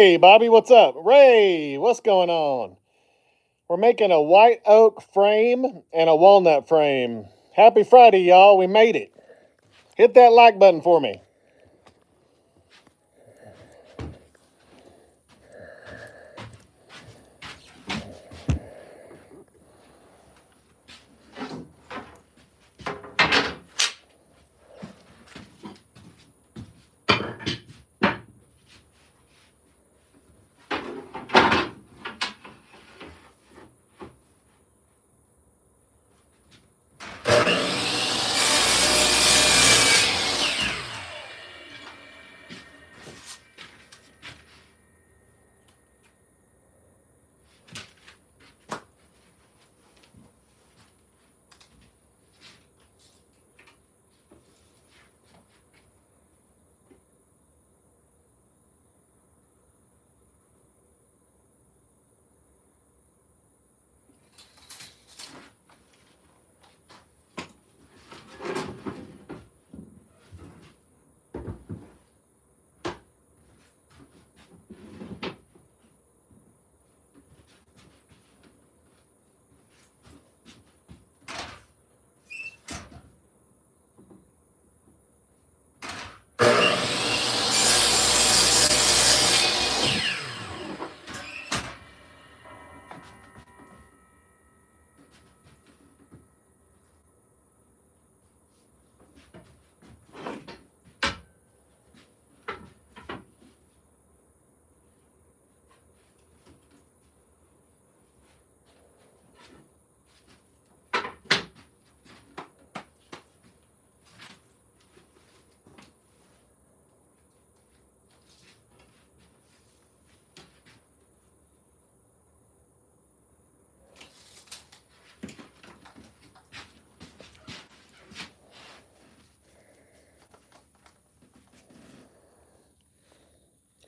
Hey, Bobby, what's up? Ray, what's going on? We're making a white oak frame and a walnut frame. Happy Friday, y'all. We made it. Hit that like button for me.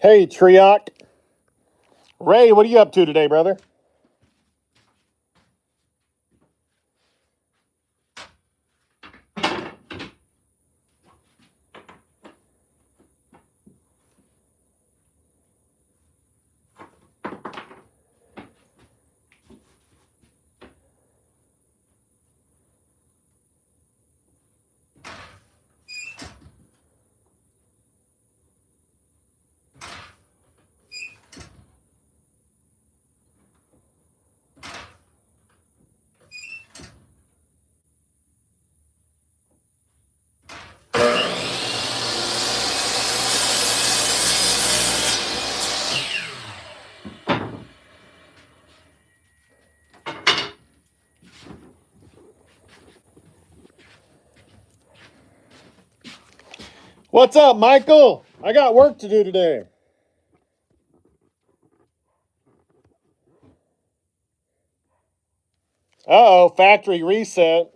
Hey, Triok. Ray, what are you up to today, brother? What's up, Michael? I got work to do today. Uh-oh, factory reset.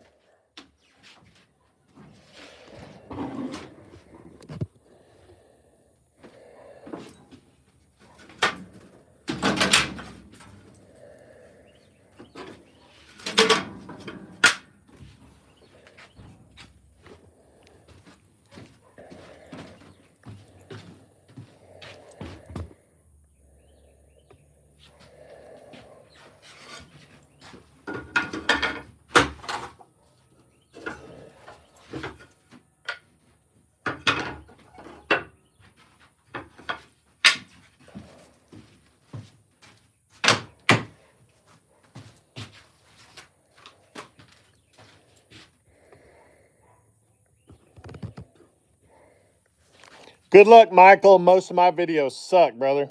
Good luck, Michael. Most of my videos suck, brother.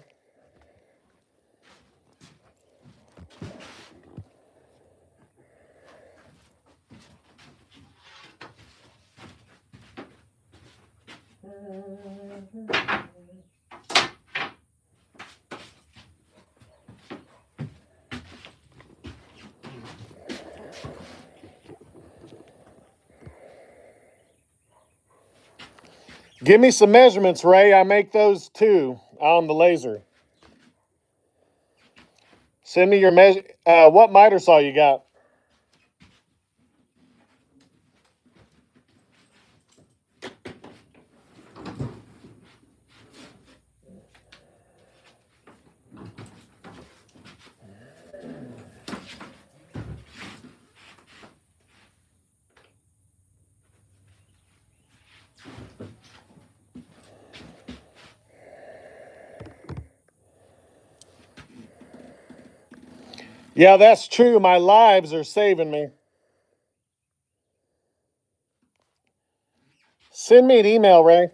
Give me some measurements, Ray. I make those too on the laser. Send me your measure. What miter saw you got? Yeah, that's true. My lives are saving me. Send me an email, Ray.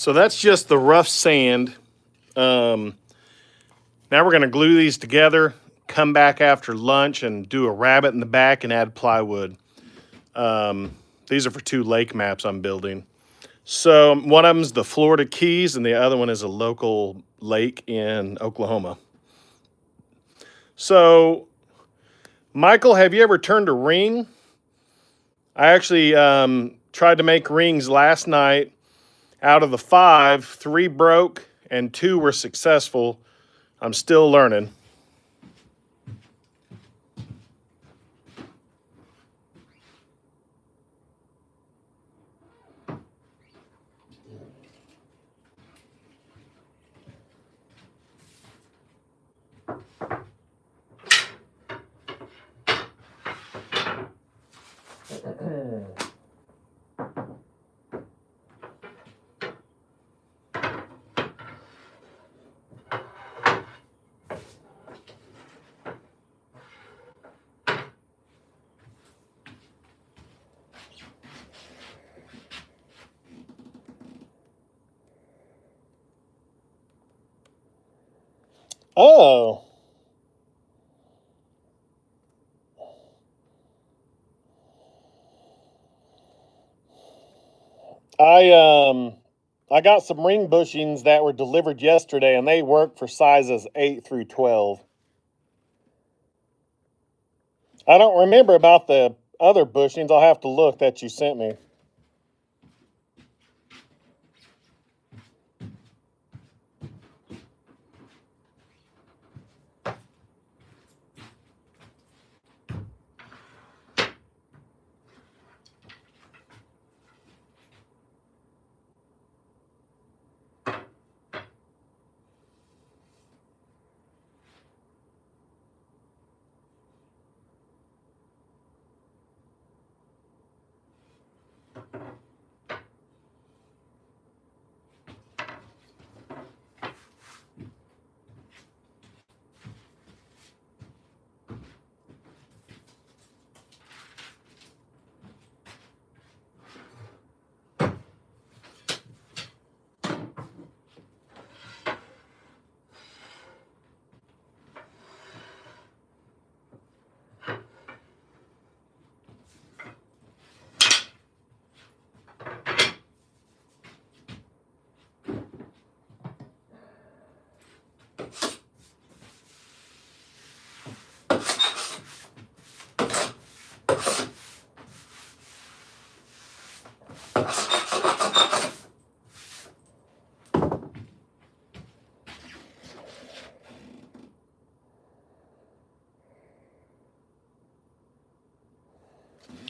So that's just the rough sand. Now we're going to glue these together, come back after lunch and do a rabbet in the back and add plywood. These are for 2 lake maps I'm building. So one of them's the Florida Keys and the other one is a local lake in Oklahoma. So, Michael, have you ever turned a ring? I actually tried to make rings last night. Out of the 5, 3 broke and 2 were successful. I'm still learning. Oh, I I got some ring bushings that were delivered yesterday and they work for sizes 8 through 12. I don't remember about the other bushings. I'll have to look that you sent me.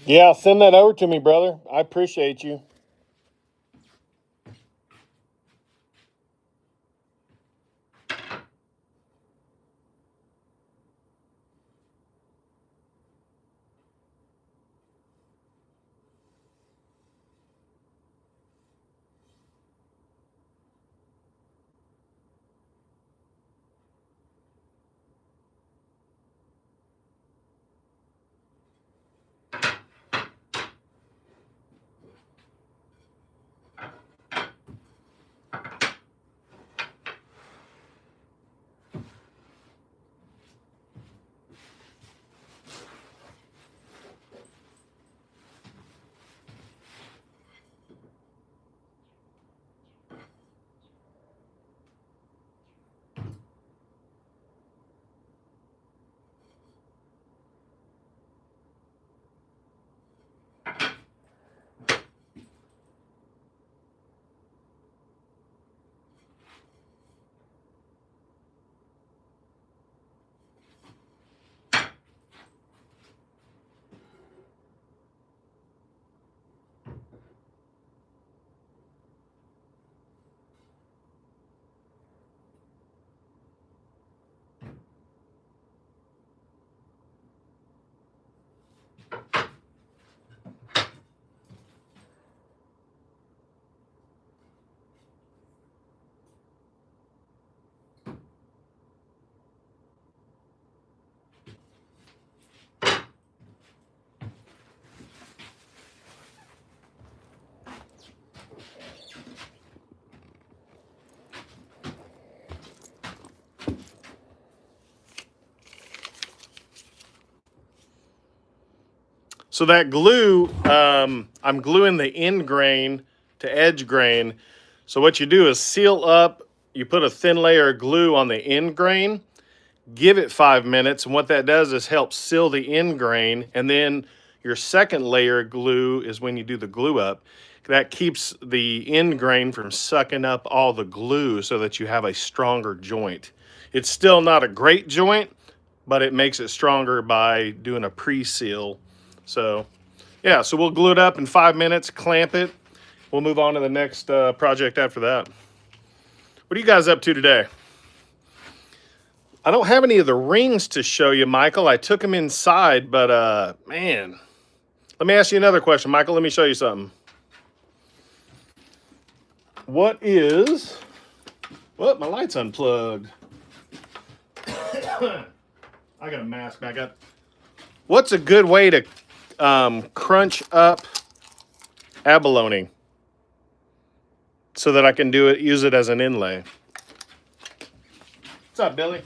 Yeah, send that over to me, brother. I appreciate you. So that glue, I'm gluing the end grain to edge grain. So what you do is seal up, you put a thin layer of glue on the end grain, give it 5 minutes, and what that does is help seal the end grain, and then your second layer of glue is when you do the glue up. That keeps the end grain from sucking up all the glue so that you have a stronger joint. It's still not a great joint, but it makes it stronger by doing a pre-seal. So yeah, so we'll glue it up in 5 minutes, clamp it. We'll move on to the next project after that. What are you guys up to today? I don't have any of the rings to show you, Michael. I took them inside, but man. Let me ask you another question, Michael. Let me show you something. What is... Well, my light's unplugged. I got a mask back up. What's a good way to crunch up abalone so that I can use it as an inlay? What's up, Billy?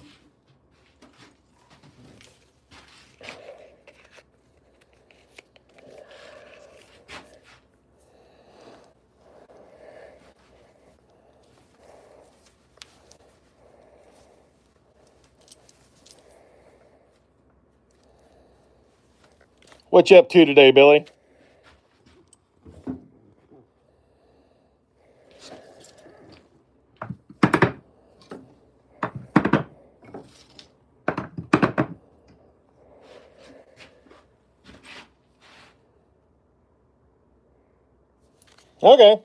What you up to today, Billy? Okay.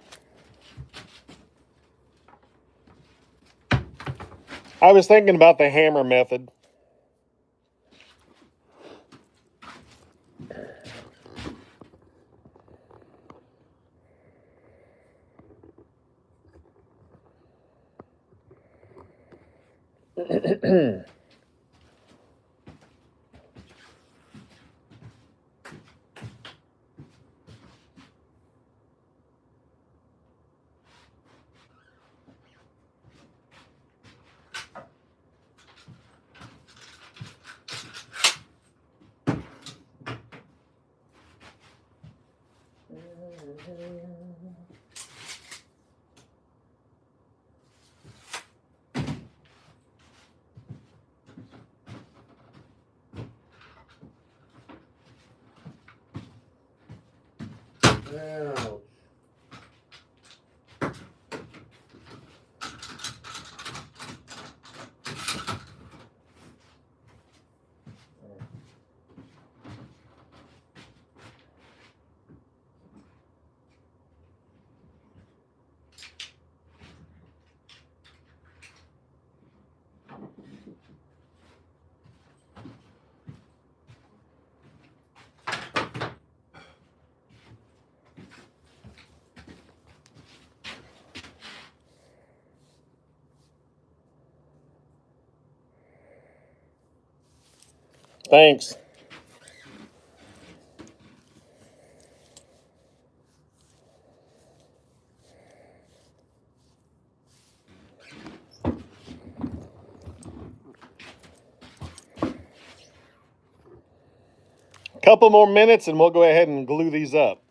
I was thinking about the hammer method. Ouch. Thanks. Couple more minutes and we'll go ahead and glue these up.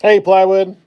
Hey, plywood.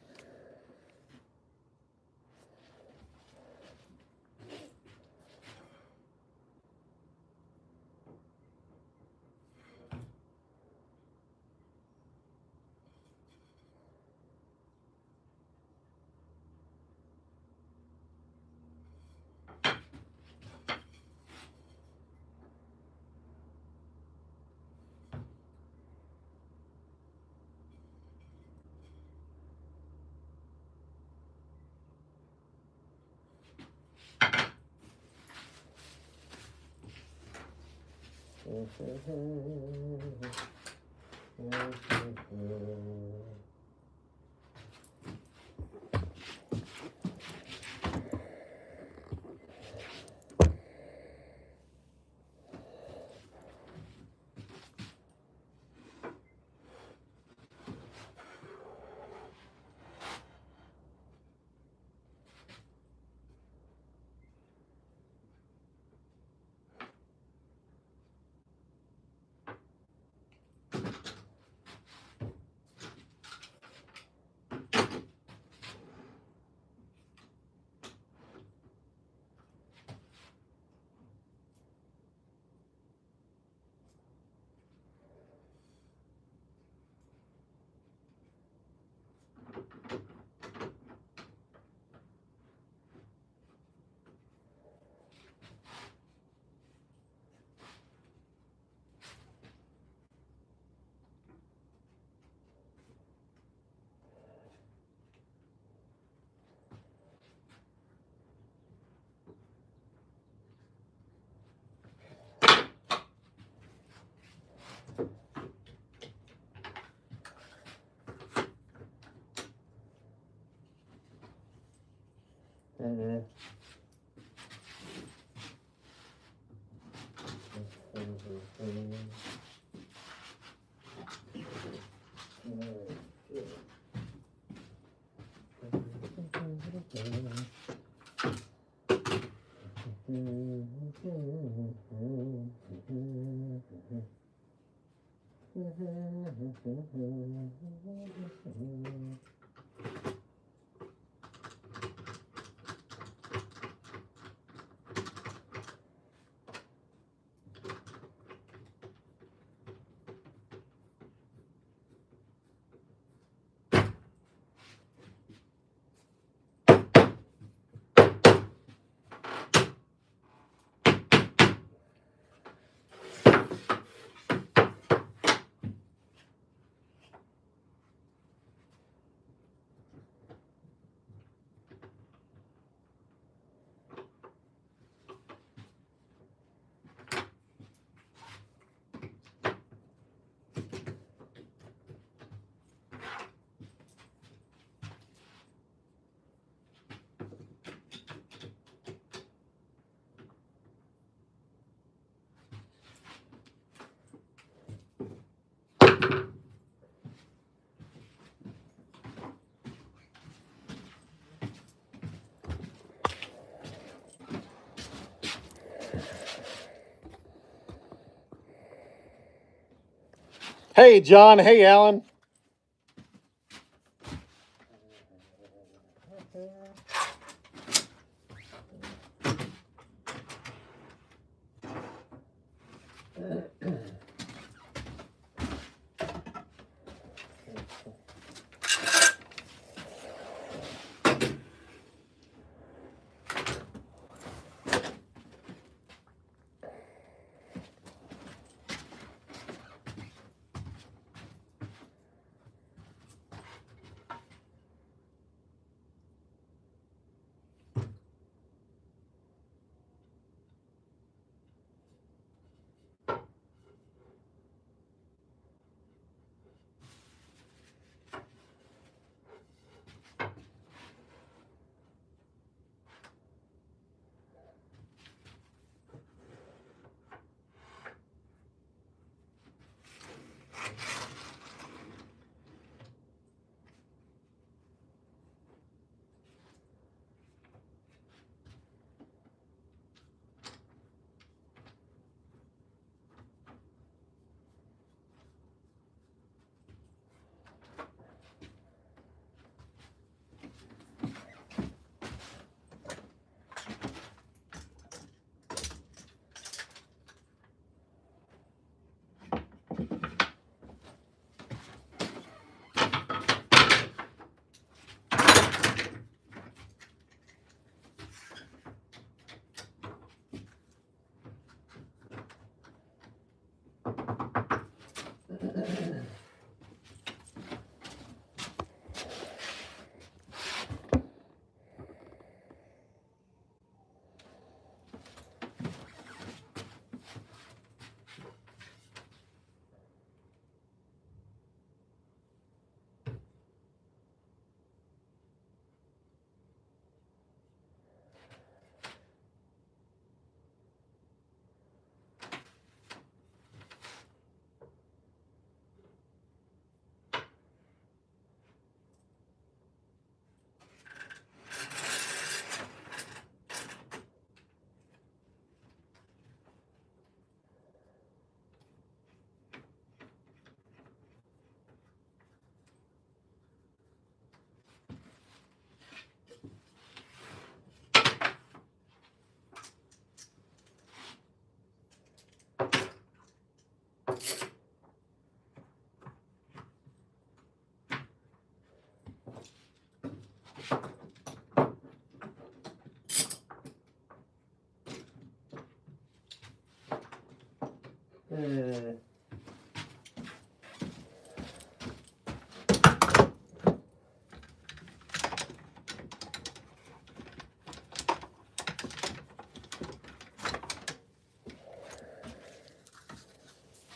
Hey, John. Hey, Alan.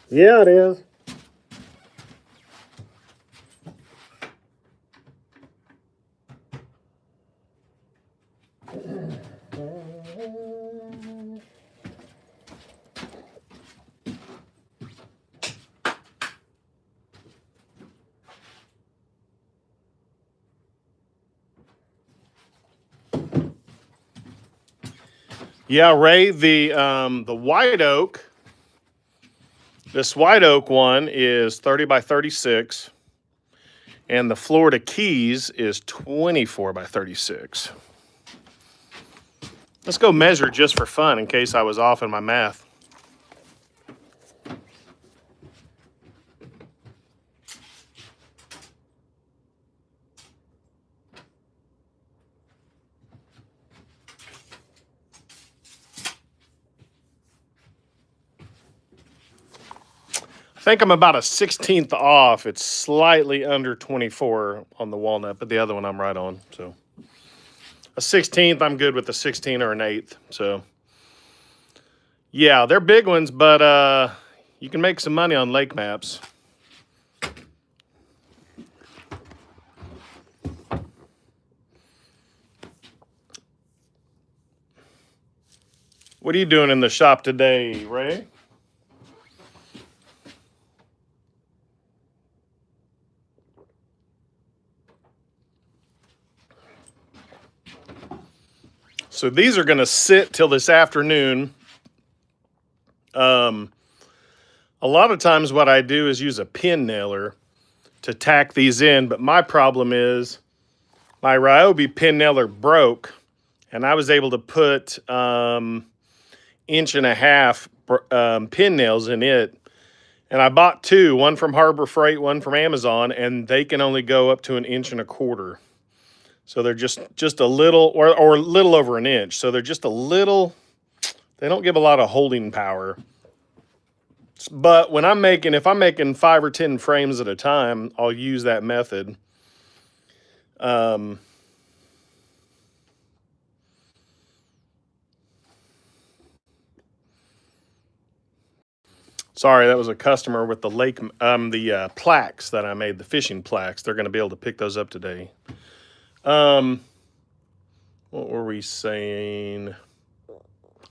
Yeah, it is. Yeah, Ray, the white oak, this white oak one is 30 by 36, and the Florida Keys is 24 by 36. Let's go measure just for fun in case I was off in my math. I think I'm about a 16th off. It's slightly under 24 on the walnut, but the other one I'm right on. So a 16th, I'm good with a 16 or an 8th. So yeah, they're big ones, but you can make some money on lake maps. What are you doing in the shop today, Ray? So these are going to sit till this afternoon. A lot of times what I do is use a pin nailer to tack these in, but my problem is my Ryobi pin nailer broke, and I was able to put 1.5 pin nails in it. And I bought two, one from Harbor Freight, one from Amazon, and they can only go up to 1.25 inches. So they're just a little, or a little over an inch. So they're just a little, they don't give a lot of holding power. But when if I'm making 5 or 10 frames at a time, I'll use that method. Sorry, that was a customer with the plaques that I made, the fishing plaques. They're going to be able to pick those up today. What were we saying?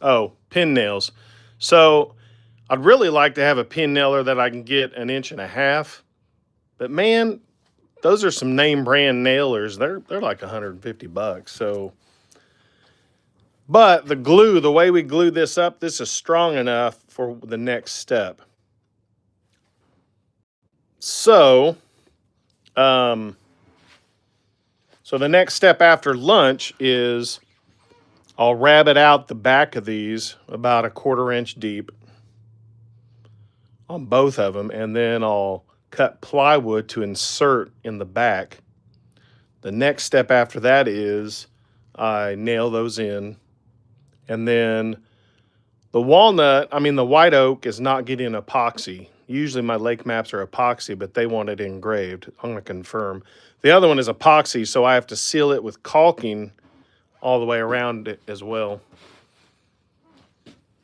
Oh, pin nails. So I'd really like to have a pin nailer that I can get 1.5 inches. But man, those are some name brand nailers. They're like $150. So, but the glue, the way we glue this up, this is strong enough for the next step. So, so the next step after lunch is I'll rabbet out the back of these about 1/4 inch deep on both of them, and then I'll cut plywood to insert in the back. The next step after that is I nail those in, and then the white oak is not getting epoxy. Usually my lake maps are epoxy, but they want it engraved. I'm going to confirm. The other one is epoxy, so I have to seal it with caulking all the way around it as well.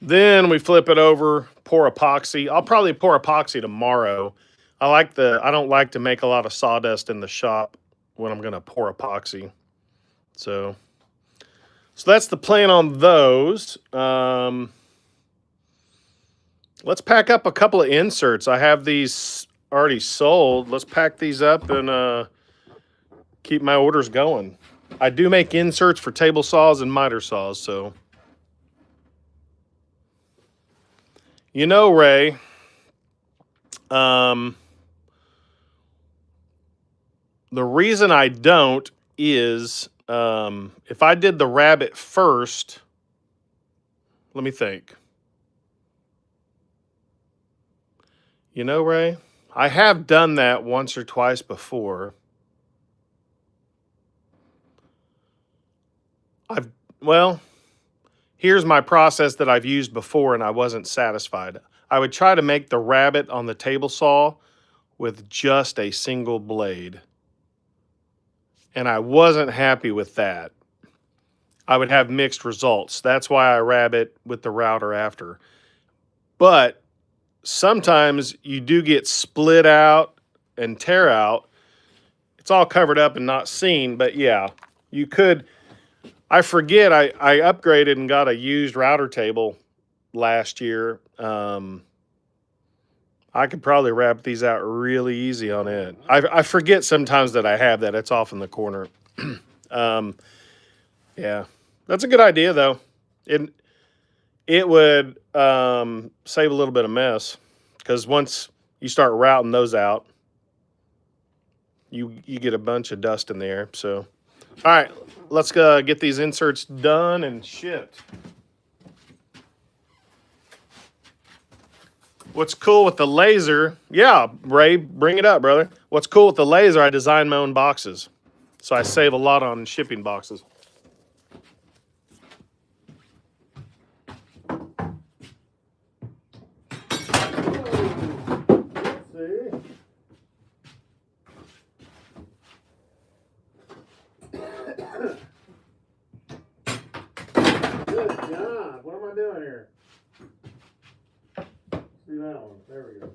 Then we flip it over, pour epoxy. I'll probably pour epoxy tomorrow. I don't like to make a lot of sawdust in the shop when I'm going to pour epoxy. So that's the plan on those. Let's pack up a couple of inserts. I have these already sold. Let's pack these up and keep my orders going. I do make inserts for table saws and miter saws, so. You know, Ray, the reason I don't is if I did the rabbet first, let me think. You know, Ray, I have done that once or twice before. Here's my process that I've used before and I wasn't satisfied. I would try to make the rabbet on the table saw with just a single blade. And I wasn't happy with that. I would have mixed results. That's why I rabbet with the router after. But sometimes you do get split out and tear out. It's all covered up and not seen, but yeah, you could. I forget, I upgraded and got a used router table last year. I could probably wrap these out really easy on it. I forget sometimes that I have that. It's off in the corner. Yeah, that's a good idea though. It would save a little bit of mess because once you start routing those out, you get a bunch of dust in there. So, all right, let's get these inserts done and shipped. What's cool with the laser? Yeah, Ray, bring it up, brother. What's cool with the laser? I design my own boxes, so I save a lot on shipping boxes. Good God, what am I doing here? See that one? There we go.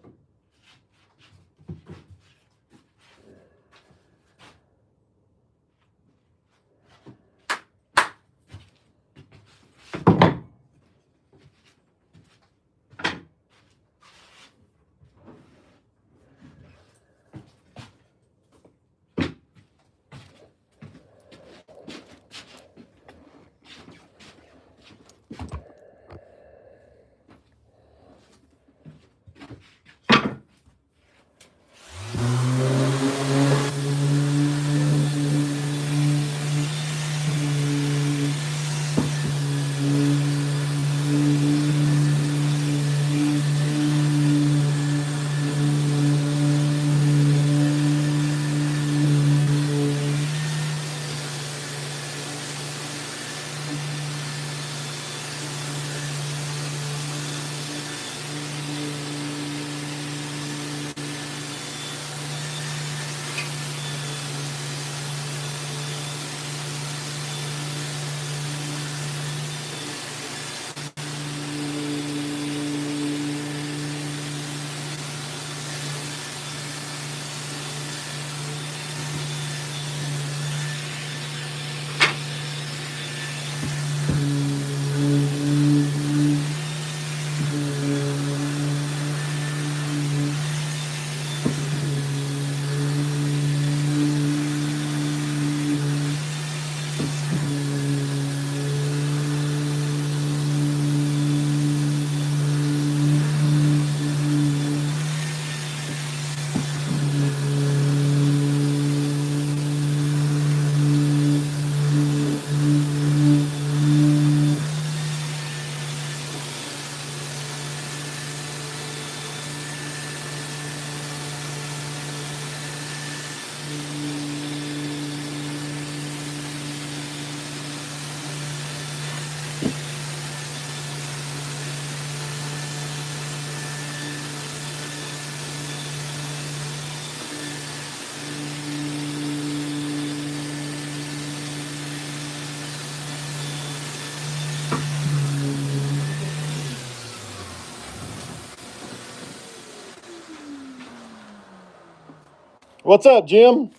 What's up, Jim?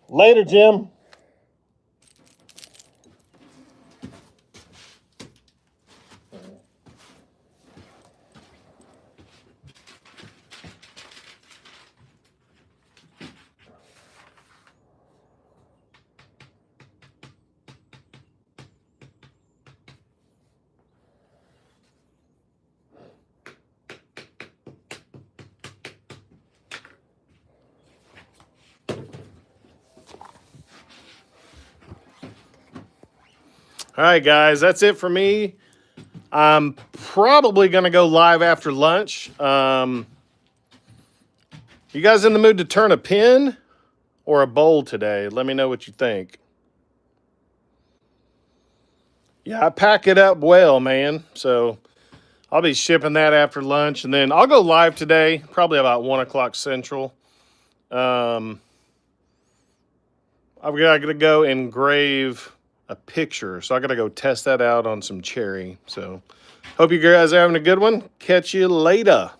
Later, Jim. All right, guys, that's it for me. I'm probably going to go live after lunch. You guys in the mood to turn a pin or a bowl today? Let me know what you think. Yeah, I pack it up well, man. So I'll be shipping that after lunch, and then I'll go live today, probably about 1 o'clock Central. I've got to go engrave a picture, so I got to go test that out on some cherry. So hope you guys are having a good one. Catch you later.